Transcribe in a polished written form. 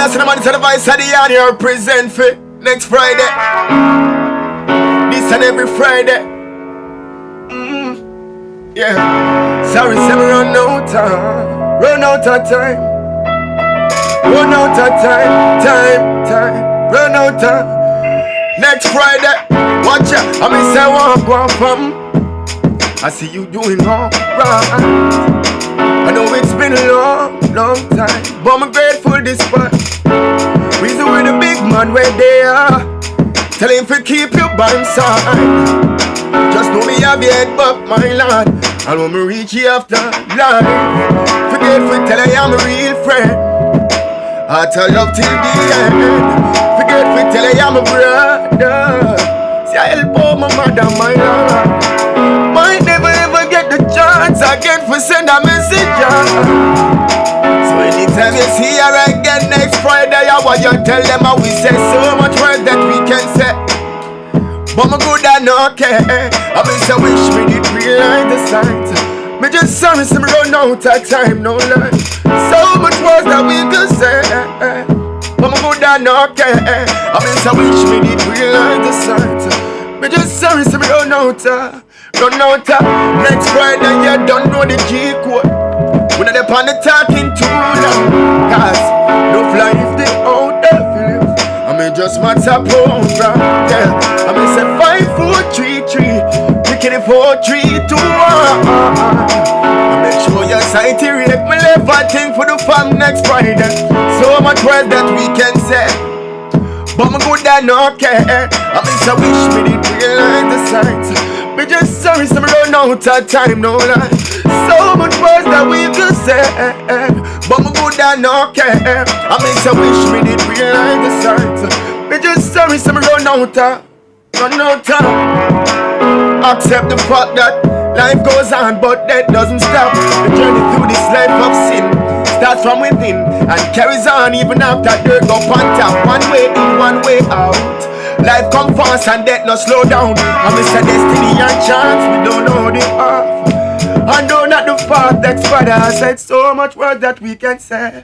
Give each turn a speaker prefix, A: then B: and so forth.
A: Yes, the man is the voice of Dyani represent for next Friday. This and every Friday. Yeah. Sorry, say me run out of time. Run out of time. Run out of time. Time. Run out of next Friday. Watch out. I mean, say one go from. I see you doing all right. I know it's been a long time, but I'm grateful this part. Reason we're the big man where they are. Tell him to keep you by his side. Just know me have your head up, my lord. And when me reach you after life, forget to tell I am a real friend. Heart of love till the end. Forget to tell I am a brother. See I help out my mother, my lord. Might never ever get the chance again for send a message on. So anytime you see her again next Friday, I want you tell them how we say so much words that we can say. But me good and okay. I mean so wish me did realize the signs. Me just sorry some run out of time, no lie. So much words that we could say. But me good and okay. I mean so wish me did realize the signs. Me just sorry some run out of next Friday, you don't know the G code. We're not upon the talking too long. Cause no fly if they out there feel you. I mean just matter program. Yeah. I mean say 5, 4, 3, 3. Picking it 4, 3, 2, 1. I make sure your sight rate. Me left a thing for the fam next Friday. So much words that we can say. But me good and okay. I mean so wish me did realize the signs. Me just sorry some run out of time, no lie. So much words that we could say. But me good and okay. I mean so wish me did realize the signs. Me just sorry some run out of accept the fact that life goes on but that doesn't stop. The journey through this life of sin starts from within and carries on even after dirt go on top. One way in, one way out. Life come fast and death no slow down. I miss a destiny and chance. We don't know the half. I know not the path that's father. I said so much words that we can say.